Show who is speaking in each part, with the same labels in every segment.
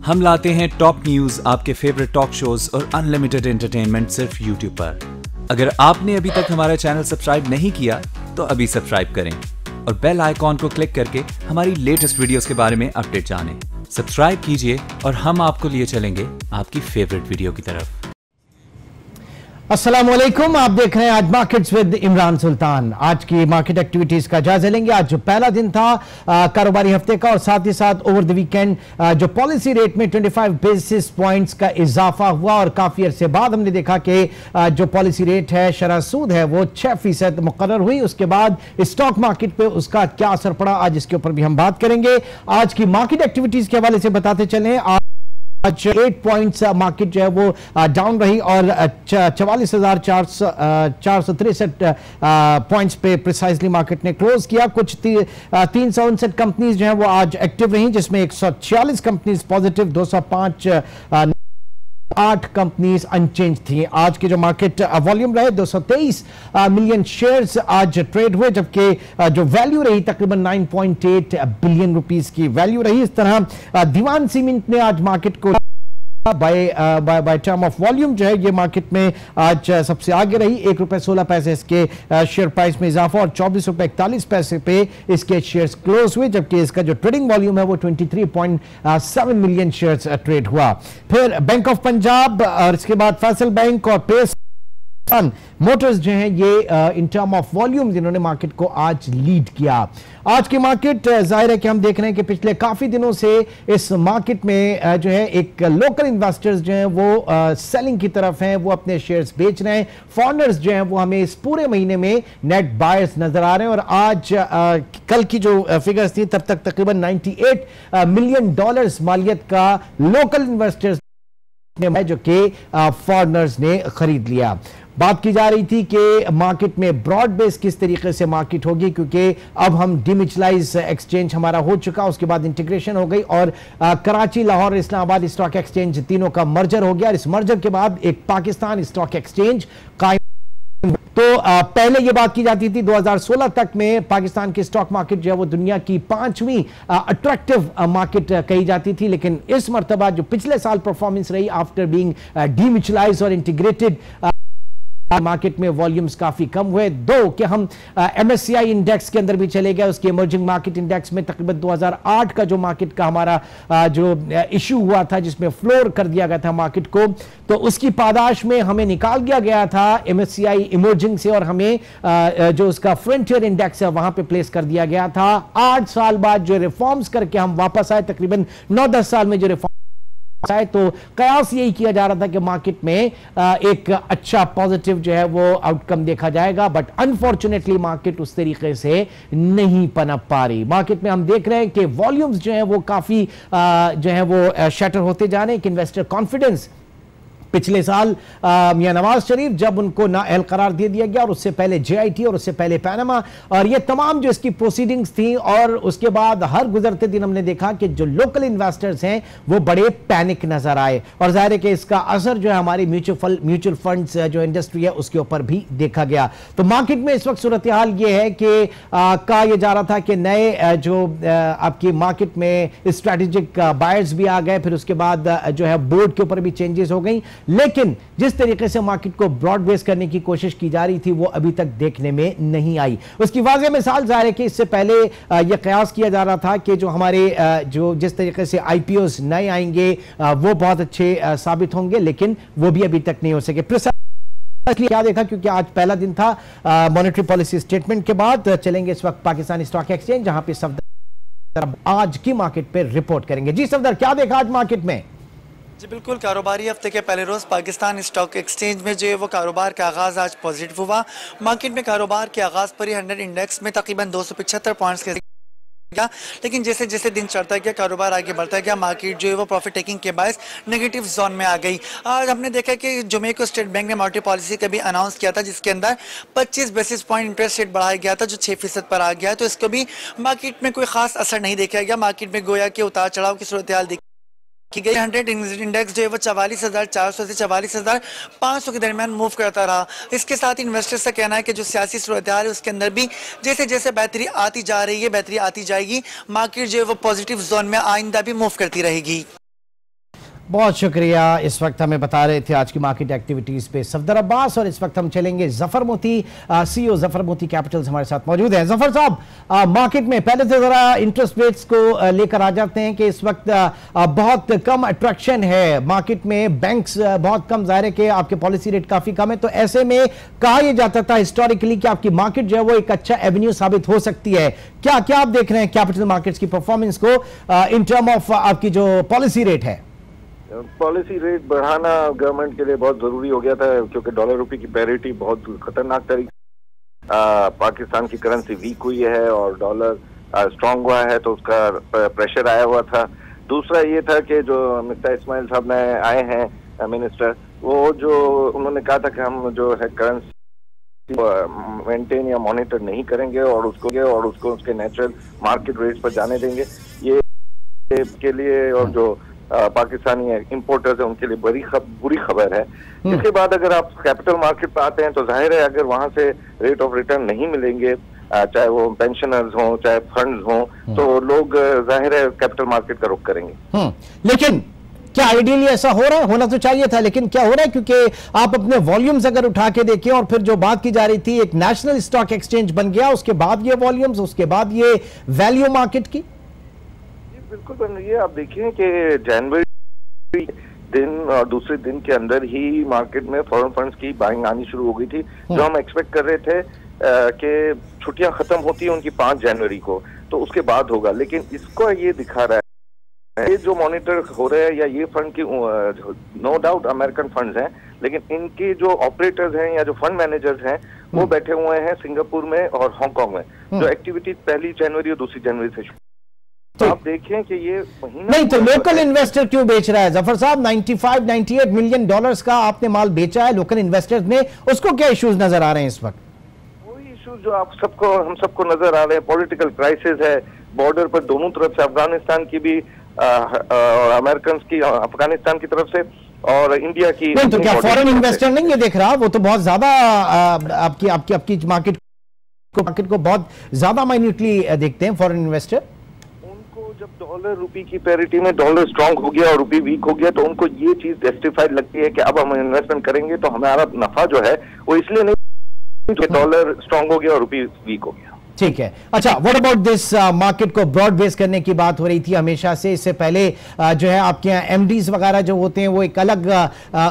Speaker 1: हम लाते हैं top news, आपके फेवरेट टॉक शोज और अनलिमिटेड एंटरटेनमेंट सिर्फ यूट्यूब पर। अगर आपने अभी तक हमारा चैनल सब्सक्राइब नहीं किया तो अभी सब्सक्राइब करें और बेल आइकॉन को क्लिक करके हमारी लेटेस्ट वीडियोस के बारे में अपडेट जानें। सब्सक्राइब कीजिए और हम आपको लिए चलेंगे आपकी फेवरेट वीडियो की तरफ।
Speaker 2: अस्सलाम वालेकुम, आप देख रहे हैं आज मार्केट्स विद इमरान सुल्तान। आज की मार्केट एक्टिविटीज का जायजा लेंगे। आज जो पहला दिन था कारोबारी हफ्ते का और साथ ही साथ ओवर द वीकेंड जो पॉलिसी रेट में 25 बेसिस पॉइंट्स का इजाफा हुआ और काफी अरसे बाद हमने देखा कि जो पॉलिसी रेट है, शरह सूद है, वो 6% मुकर्रर हुई। उसके बाद स्टॉक मार्केट पे उसका क्या असर पड़ा, आज इसके ऊपर भी हम बात करेंगे। आज की मार्केट एक्टिविटीज के हवाले से बताते चले। आज 8 पॉइंट्स मार्केट जो है वो डाउन रही और 44,463 पॉइंट्स पे प्रिसाइजली मार्केट ने क्लोज किया। कुछ 359 कंपनीज जो है वो आज एक्टिव रही, जिसमें 146 कंपनीज पॉजिटिव, 205 8 कंपनीज अनचेंज थी। आज के जो मार्केट वॉल्यूम रहे 223 मिलियन शेयर्स आज ट्रेड हुए, जबकि जो वैल्यू रही तकरीबन 9.8 बिलियन रुपीस की वैल्यू रही। इस तरह दीवान सीमेंट ने आज मार्केट को बाय टर्म ऑफ वॉल्यूम जो है ये मार्केट में आज सबसे आगे रही। ₹1.16 इसके शेयर प्राइस में इजाफा और ₹24.41 पे इसके शेयर्स क्लोज हुए, जबकि इसका जो ट्रेडिंग वॉल्यूम है वो 23.7 मिलियन शेयर्स ट्रेड हुआ। फिर बैंक ऑफ पंजाब और इसके बाद फैसल बैंक और पेस मोटर्स जो हैं ये इन टर्म ऑफ वॉल्यूम जिन्होंने मार्केट को आज लीड किया। आज की मार्केट जाहिर है कि हम देख रहे हैं कि पिछले काफी दिनों से इस मार्केट में जो है एक लोकल इन्वेस्टर्स जो हैं वो सेलिंग की तरफ हैं, वो अपने शेयर्स बेच रहे हैं। फॉरेनर्स जो हैं वो हमें इस पूरे महीने में नेट बायर्स नजर आ रहे हैं और आज कल की जो फिगर्स थी तब तक तकरीबन $98 मिलियन मालियत का लोकल इन्वेस्टर्स ने जो कि फॉरेनर्स ने खरीद लिया। बात की जा रही थी कि मार्केट में ब्रॉड बेस किस तरीके से मार्केट होगी, क्योंकि अब हम डिम्यूचुअलाइज एक्सचेंज हमारा हो चुका, उसके बाद इंटीग्रेशन हो गई और कराची, लाहौर, इस्लामाबाद स्टॉक एक्सचेंज तीनों का मर्जर हो गया। इस मर्जर के बाद एक पाकिस्तान स्टॉक एक्सचेंज कायम। तो पहले यह बात की जाती थी 2016 तक में पाकिस्तान की स्टॉक मार्केट जो है वो दुनिया की 5वीं अट्रैक्टिव मार्केट कही जाती थी, लेकिन इस मर्तबा जो पिछले साल परफॉर्मेंस रही आफ्टर बीइंग डिम्यूचुअलाइज्ड और इंटीग्रेटेड मार्केट में वॉल्यूम्स काफी कम हुए। दो कि हम MSCI इंडेक्स के अंदर भी चले गए, उसके इमर्जिंग मार्केट इंडेक्स में तकरीबन 2008 का जो मार्केट का हमारा जो इशू हुआ था जिसमें फ्लोर कर दिया गया था मार्केट को, तो उसकी पादाश में हमें निकाल दिया गया था MSCI इमर्जिंग से और हमें जो उसका फ्रंटियर इंडेक्स है वहां पे प्लेस कर दिया गया था। 8 साल बाद जो रिफॉर्म्स करके हम वापस आए, तकरीबन 9-10 साल में जो रिफॉर्म है, तो कयास यही किया जा रहा था कि मार्केट में एक अच्छा पॉजिटिव जो है वो आउटकम देखा जाएगा, बट अनफॉर्चुनेटली मार्केट उस तरीके से नहीं पनप पा रही। मार्केट में हम देख रहे हैं कि वॉल्यूम्स जो है वो काफी जो है वो शटर होते जा रहे हैं कि इन्वेस्टर कॉन्फिडेंस पिछले साल मियां नवाज शरीफ जब उनको नाअहल करार दे दिया गया और उससे पहले JIT और उससे पहले पैनामा और ये तमाम जो इसकी प्रोसीडिंग्स थी, और उसके बाद हर गुजरते दिन हमने देखा कि जो लोकल इन्वेस्टर्स हैं वो बड़े पैनिक नजर आए और जाहिर है कि इसका असर जो है हमारी म्यूचुअल फंड्स जो इंडस्ट्री है उसके ऊपर भी देखा गया। तो मार्केट में इस वक्त सूरत हाल ये है कि कहा यह जा रहा था कि नए जो आपकी मार्केट में स्ट्रैटेजिक बायर्स भी आ गए, फिर उसके बाद जो है बोर्ड के ऊपर भी चेंजेस हो गई, लेकिन जिस तरीके से मार्केट को ब्रॉड बेस करने की कोशिश की जा रही थी वो अभी तक देखने में नहीं आई। उसकी वाज़ेह मिसाल जाहिर है कि इससे पहले यह कयास किया जा रहा था कि जो हमारे जो जिस तरीके से IPOs नए आएंगे वो बहुत अच्छे साबित होंगे, लेकिन वो भी अभी तक नहीं हो सके। इसलिए क्या देखा, क्योंकि आज पहला दिन था मॉनेटरी पॉलिसी स्टेटमेंट के बाद। चलेंगे इस वक्त पाकिस्तान स्टॉक एक्सचेंज, जहां पे सफदर आज की मार्केट पे रिपोर्ट करेंगे। जी सफदर, क्या देखा आज मार्केट में?
Speaker 3: जी बिल्कुल, कारोबारी हफ्ते के पहले रोज़ पाकिस्तान स्टॉक एक्सचेंज में जो है वो कारोबार का आगाज़ आज पॉजिटिव हुआ। मार्केट में कारोबार के आगाज़ पर ही 100 इंडेक्स में तकरीबन 275 पॉइंट्स के गया, लेकिन जैसे जैसे दिन चढ़ता गया, कारोबार आगे बढ़ता गया, मार्केट जो है वो प्रॉफिट टेकिंग के बायस नेगेटिव जोन में आ गई। आज हमने देखा कि जुमे को स्टेट बैंक ने मॉनेटरी पॉलिसी का भी अनाउंस किया था, जिसके अंदर 25 बेसिस पॉइंट इंटरेस्ट रेट बढ़ाया गया था, जो 6% पर आ गया। तो इसको भी मार्केट में कोई खास असर नहीं देखा गया। मार्केट में गोया के उतार चढ़ाव की सूरत हाल की गई। 100 इंडेक्स जो है वो 44,400 से 44,500 के दरमियान मूव करता रहा। इसके साथ इन्वेस्टर्स का कहना है कि जो सियासी सूरत हाल है उसके अंदर भी जैसे जैसे बेहतरी आती जा रही है, बेहतरी आती जाएगी, मार्केट जो है वो पॉजिटिव जोन में आइंदा भी मूव करती रहेगी।
Speaker 2: बहुत शुक्रिया। इस वक्त हमें बता रहे थे आज की मार्केट एक्टिविटीज पे सफदर अब्बास, और इस वक्त हम चलेंगे जफर मोती, सीईओ जफर मोती कैपिटल्स हमारे साथ मौजूद हैं। जफर साहब, मार्केट में पहले तो जरा इंटरेस्ट रेट्स को लेकर आ जाते हैं कि इस वक्त बहुत कम अट्रैक्शन है मार्केट में, बैंक्स बहुत कम, जाहिर है कि आपके पॉलिसी रेट काफी कम है, तो ऐसे में कहा यह जाता था हिस्टोरिकली कि आपकी मार्केट जो है वो एक अच्छा एवेन्यू साबित हो सकती है। क्या क्या आप देख रहे हैं कैपिटल मार्केट्स की परफॉर्मेंस को इन टर्म ऑफ आपकी जो पॉलिसी रेट है?
Speaker 4: पॉलिसी रेट बढ़ाना गवर्नमेंट के लिए बहुत जरूरी हो गया था, क्योंकि डॉलर रुपए की पैरिटी बहुत खतरनाक तरीके पाकिस्तान की करेंसी वीक हुई है और डॉलर स्ट्रांग हुआ है, तो उसका प्रेशर आया हुआ था। दूसरा ये था कि जो मिस्टर इस्माइल साहब ने आए हैं मिनिस्टर, वो जो उन्होंने कहा था कि हम जो है करेंसी मेंटेन या मॉनिटर नहीं करेंगे और उसको उसके नेचुरल मार्केट रेट्स पर जाने देंगे। ये के लिए और जो पाकिस्तानी इंपोर्टर्स है उनके लिए बुरी खबर है। इसके बाद अगर आप कैपिटल मार्केट पर आते हैं तो जाहिर है अगर वहां से रेट ऑफ रिटर्न नहीं मिलेंगे, चाहे वो पेंशनर्स हों चाहे फंड्स हों, तो लोग जाहिर है कैपिटल मार्केट का रुख करेंगे।
Speaker 2: लेकिन क्या आइडियली ऐसा हो रहा है? होना तो चाहिए था, लेकिन क्या हो रहा है? क्योंकि आप अपने वॉल्यूम्स अगर उठा के देखें, और फिर जो बात की जा रही थी एक नेशनल स्टॉक एक्सचेंज बन गया, उसके बाद ये वॉल्यूम्स, उसके बाद ये वैल्यू मार्केट की।
Speaker 4: बिल्कुल बन रही है। आप देखिए कि जनवरी दिन और दूसरे दिन के अंदर ही मार्केट में फॉरेन फंड्स की बाइंग आनी शुरू हो गई थी, जो हम एक्सपेक्ट कर रहे थे कि छुट्टियां खत्म होती है उनकी 5 जनवरी को, तो उसके बाद होगा। लेकिन इसको ये दिखा रहा है, ये जो मॉनिटर हो रहे हैं या ये फंड की नो डाउट अमेरिकन फंड्स हैं, लेकिन इनके जो ऑपरेटर्स हैं या जो फंड मैनेजर्स हैं वो बैठे हुए हैं सिंगापुर में और हांगकांग में, जो एक्टिविटी 1 जनवरी और 2 जनवरी से तो आप देखें कि ये महीना
Speaker 2: नहीं, तो लोकल इन्वेस्टर क्यों बेच रहा है जफर साहब? 95-98 मिलियन डॉलर्स का आपने माल बेचा है लोकल इन्वेस्टर्स ने, उसको क्या इश्यूज नजर आ रहे हैं इस वक्त?
Speaker 4: वही इश्यूज जो हम सबको नजर आ रहे हैं। पॉलिटिकल क्राइसिस है बॉर्डर पर दोनों तरफ से, अफगानिस्तान की भी अमेरिकन की अफगानिस्तान की तरफ से और इंडिया की।
Speaker 2: नहीं, तो क्या फॉरेन इन्वेस्टर नहीं ये देख रहा? वो तो बहुत ज्यादा आपकी मार्केट को बहुत ज्यादा माइन्यूटली देखते हैं फॉरेन इन्वेस्टर।
Speaker 4: जब डॉलर रुपए की पैरिटी में डॉलर स्ट्रांग हो गया और रुपए वीक हो गया, तो उनको ये चीज जस्टिफाइड लगती है कि अब हम इन्वेस्टमेंट करेंगे तो हमारा नफा जो है वो इसलिए नहीं कि डॉलर स्ट्रांग हो गया और रुपए वीक हो गया।
Speaker 2: ठीक है। अच्छा, व्हाट अबाउट दिस मार्केट को ब्रॉड बेस करने की बात हो रही थी हमेशा से। इससे पहले जो है आपके यहाँ एमडीज वगैरह जो होते हैं वो एक अलग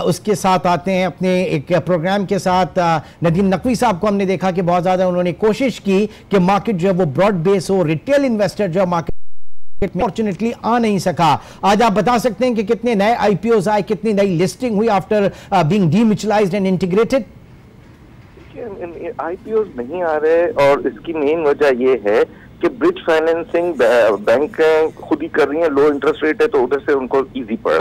Speaker 2: उसके साथ आते हैं अपने एक प्रोग्राम के साथ। नदीम नकवी साहब को हमने देखा कि बहुत ज्यादा उन्होंने कोशिश की कि मार्केट जो है वो ब्रॉड बेस हो, रिटेल इन्वेस्टर जो मार्केट फॉर्चुनेटली आ नहीं सका। आज आप बता सकते हैं कि कितने नए आईपीओ आए, कितनी नई लिस्टिंग हुई after being demutualised and integrated?
Speaker 4: IPO नहीं आ रहे और इसकी मेन वजह यह है कि ब्रिज फाइनेंसिंग बैंक खुद ही कर रही है, लो इंटरेस्ट रेट है तो उधर से उनको इजी पड़ा।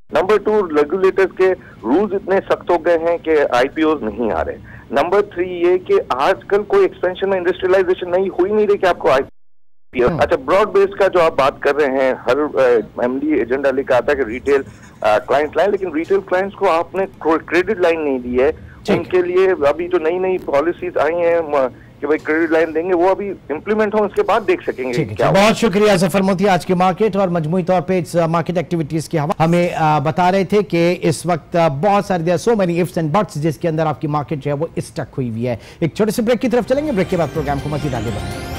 Speaker 4: नंबर 2, रेगुलेटर्स के रूल्स इतने सख्त हो गए हैं कि आईपीओ नहीं आ रहे। नंबर 3 ये कि आजकल कोई एक्सपेंशन में इंडस्ट्रियलाइजेशन नहीं हुई नहीं रही कि आपको अच्छा, ब्रॉड बेस का जो आप बात कर रहे हैं, हर एमडी एजेंडा लेकर आता है कि रिटेल क्लाइंट्स लाइन, लेकिन रिटेल क्लाइंट्स को आपने क्रेडिट लाइन नहीं दी है। उनके लिए अभी जो नई पॉलिसीज आई हैं कि भाई क्रेडिट लाइन देंगे, वो अभी इंप्लीमेंट हो, उसके बाद देख सकेंगे क्या।
Speaker 2: बहुत शुक्रिया जफर मोती आज की मार्केट और मजमूई तौर पे इस मार्केट एक्टिविटीज के हवाले हमें बता रहे थे कि इस वक्त बहुत सारे so many ifs and buts जिसके अंदर आपकी मार्केट जो है वो स्टक हुई हुई है। एक छोटे से ब्रेक की तरफ चलेंगे, ब्रेक के बाद प्रोग्राम को मजीद आगे बढ़ाएंगे।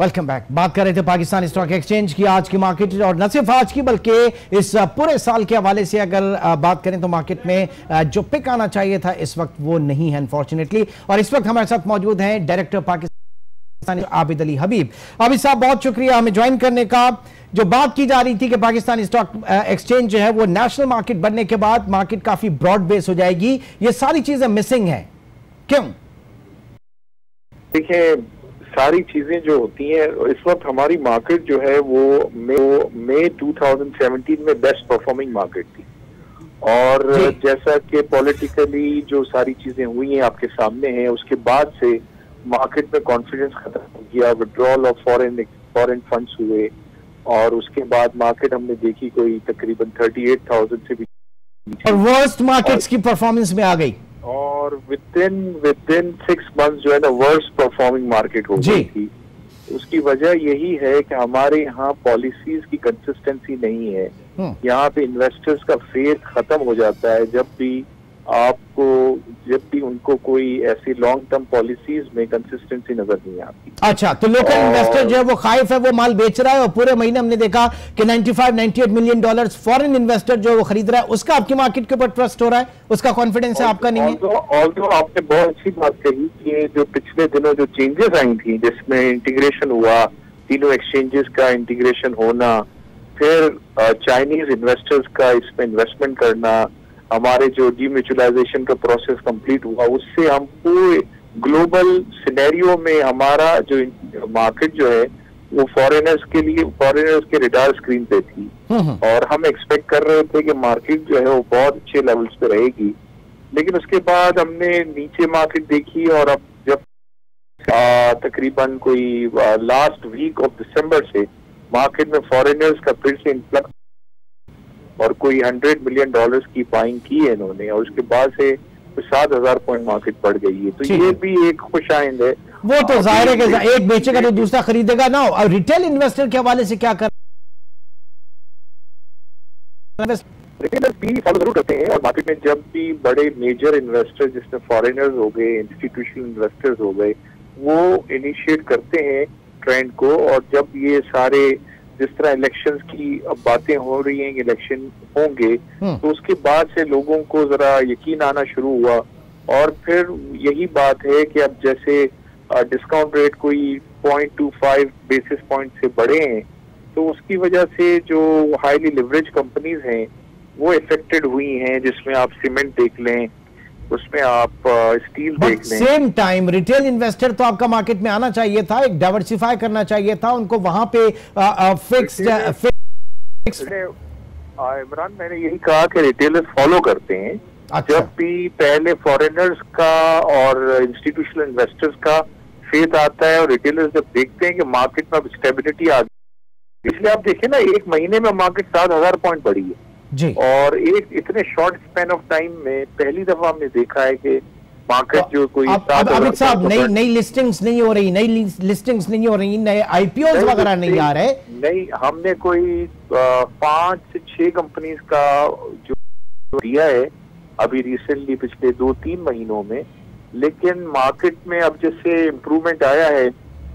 Speaker 2: Welcome back. बात कर रहे थे पाकिस्तान स्टॉक एक्सचेंज की आज की मार्केट, और न सिर्फ आज की बल्कि इस पूरे साल के हवाले से अगर बात करें तो मार्केट में जो पिक आना चाहिए था इस वक्त वो नहीं है अनफॉर्चुनेटली। और इस वक्त हमारे साथ मौजूद हैं डायरेक्टर पाकिस्तान आबिद अली हबीब। आबिद साहब, बहुत शुक्रिया हमें ज्वाइन करने का। जो बात की जा रही थी कि पाकिस्तान स्टॉक एक्सचेंज जो है वो नेशनल मार्केट बनने के बाद मार्केट काफी ब्रॉड बेस हो जाएगी, ये सारी चीजें मिसिंग है, क्यों?
Speaker 5: देखिए, सारी चीजें जो होती हैं, इस वक्त हमारी मार्केट जो है वो मई 2017 में बेस्ट परफॉर्मिंग मार्केट थी, और जैसा कि पॉलिटिकली जो सारी चीजें हुई हैं आपके सामने हैं, उसके बाद से मार्केट में कॉन्फिडेंस खत्म हो गया, विड्रॉल ऑफ फॉरेन फंड्स हुए, और उसके बाद मार्केट हमने देखी कोई तकरीबन 38,000 से भी
Speaker 2: और वर्स्ट मार्केट्स की परफॉर्मेंस में आ गई,
Speaker 5: और विद इन 6 मंथ्स जो है ना वर्स्ट परफॉर्मिंग मार्केट हो गई थी। उसकी वजह यही है कि हमारे यहाँ पॉलिसीज की कंसिस्टेंसी नहीं है। यहाँ पे इन्वेस्टर्स का फेथ खत्म हो जाता है जब भी उनको कोई ऐसी लॉन्ग टर्म पॉलिसीज में कंसिस्टेंसी नजर नहीं आती।
Speaker 2: अच्छा, तो लोकल इन्वेस्टर जो है वो खाइफ है, वो माल बेच रहा है, और पूरे महीने हमने देखा कि 95-98 मिलियन डॉलर्स फॉरेन इन्वेस्टर जो वो खरीद रहा है, उसका आपकी मार्केट के ऊपर ट्रस्ट हो रहा है, उसका कॉन्फिडेंस है, आपका नहीं है?
Speaker 5: ऑल्दो आपने बहुत अच्छी बात कही कि जो पिछले दिनों जो चेंजेस आई थी, जिसमें इंटीग्रेशन हुआ, तीनों एक्सचेंजेस का इंटीग्रेशन होना, फिर चाइनीज इन्वेस्टर्स का इसमें इन्वेस्टमेंट करना, हमारे जो डीम्यूचुअलाइजेशन का प्रोसेस कंप्लीट हुआ, उससे हम पूरे ग्लोबल सिनेरियो में हमारा जो मार्केट जो है वो फॉरेनर्स के रडार स्क्रीन पे थी, और हम एक्सपेक्ट कर रहे थे कि मार्केट जो है वो बहुत अच्छे लेवल्स पे रहेगी। लेकिन उसके बाद हमने नीचे मार्केट देखी, और अब जब तकरीबन कोई लास्ट वीक ऑफ दिसंबर से मार्केट में फॉरेनर्स का फिर से इन्फ्लक्स, और कोई $100 मिलियन की बाइंग की है इन्होंने, और उसके बाद से 7,000 पॉइंट मार्केट बढ़ गई है। तो ये भी एक खुशाइंद है।
Speaker 2: वो तो जाहिर है कि एक बेचेगा तो दूसरा खरीदेगा ना। और रिटेल इन्वेस्टर के हवाले से क्या कर
Speaker 5: रिटेलर भी फॉलो जरूर करते हैं, और मार्केट में जब भी बड़े मेजर इन्वेस्टर जिसमें फॉरेनर्स हो गए, इंस्टीट्यूशनल इन्वेस्टर्स हो गए, वो इनिशिएट करते हैं ट्रेंड को। और जब ये सारे जिस तरह इलेक्शंस की अब बातें हो रही हैं, इलेक्शन होंगे, तो उसके बाद से लोगों को जरा यकीन आना शुरू हुआ। और फिर यही बात है कि अब जैसे डिस्काउंट रेट कोई 0.25 बेसिस पॉइंट से बढ़े हैं, तो उसकी वजह से जो हाईली लिवरेज कंपनीज हैं वो इफेक्टेड हुई हैं, जिसमें आप सीमेंट देख लें, उसमें आप स्टील देख लें।
Speaker 2: सेम टाइम रिटेल इन्वेस्टर तो आपका मार्केट में आना चाहिए था, एक डाइवर्सिफाई करना चाहिए था उनको, वहां पे फिक्स्ड।
Speaker 5: इमरान, मैंने यही कहा कि रिटेलर्स फॉलो करते हैं। अच्छा। जब भी पहले फॉरेनर्स का और इंस्टीट्यूशनल इन्वेस्टर्स का फेथ आता है, और रिटेलर्स जब देखते हैं कि मार्केट में अब स्टेबिलिटी आ गई, इसलिए आप देखें ना, एक महीने में मार्केट 7,000 पॉइंट बढ़ी है
Speaker 2: जी।
Speaker 5: और एक इतने शॉर्ट स्पैन ऑफ टाइम में पहली दफा हमने देखा है कि मार्केट जो कोई
Speaker 2: साहब नई लिस्टिंग्स नहीं हो रही, नए आईपीओ वगैरह नहीं आ रहे।
Speaker 5: नहीं, हमने कोई 5 से 6 कंपनीज का जो दिया है अभी रिसेंटली पिछले 2-3 महीनों में। लेकिन मार्केट में अब जैसे इम्प्रूवमेंट आया है,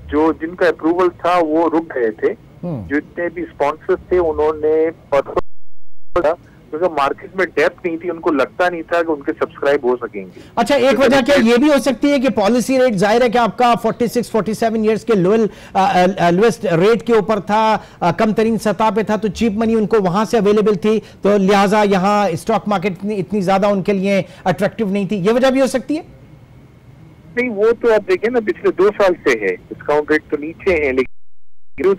Speaker 5: जो जिनका अप्रूवल था वो रुक गए थे, जितने भी स्पॉन्सर्स थे उन्होंने, क्योंकि मार्केट में डेप्थ नहीं थी, उनको लगता नहीं था कि उनके सब्सक्राइब हो सकेंगे।
Speaker 2: अच्छा, एक वजह क्या ये भी हो सकती है कि पॉलिसी रेट, जाहिर है कि आपका 46-47 इयर्स के लोएस्ट रेट के ऊपर था, कम तरीन सतह पे था, तो चीप मनी उनको वहां से अवेलेबल थी, तो लिहाजा यहाँ स्टॉक मार्केट इतनी ज्यादा उनके लिए अट्रैक्टिव नहीं थी। ये वजह भी हो सकती है?
Speaker 5: नहीं, वो तो आप देखें ना, पिछले 2 साल से है, डिस्काउंट रेट तो नीचे है, लेकिन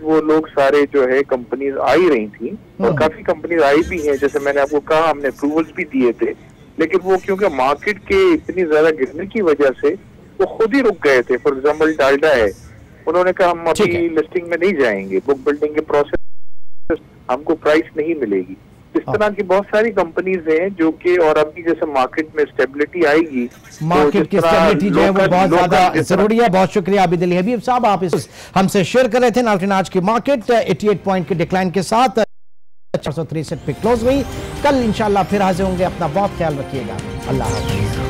Speaker 5: वो लोग सारे जो है कंपनीज आ ही रही थी, और काफी कंपनीज आई भी हैं। जैसे मैंने आपको कहा, हमने अप्रूवल्स भी दिए थे, लेकिन वो क्योंकि मार्केट के इतनी ज्यादा गिरने की वजह से वो खुद ही रुक गए थे। फॉर एग्जाम्पल डाल्डा है, उन्होंने कहा हम अभी लिस्टिंग में नहीं जाएंगे, बुक बिल्डिंग के प्रोसेस हमको प्राइस नहीं मिलेगी। इस तरह की बहुत सारी कंपनीज हैं जो कि, और अभी जैसे मार्केट में स्टेबिलिटी आएगी,
Speaker 2: मार्केट की स्टेबिलिटी जो है वो बहुत ज्यादा जरूरी है। बहुत शुक्रिया आबिद अली हबीब साहब, आप इस हमसे शेयर कर रहे थे। नाज़रीन, आज की मार्केट 88 पॉइंट के डिक्लाइन के साथ 463 पे क्लोज हुई। कल इंशाल्लाह फिर हाजिर होंगे। अपना बहुत ख्याल रखिएगा। अल्लाह हाफ़िज़।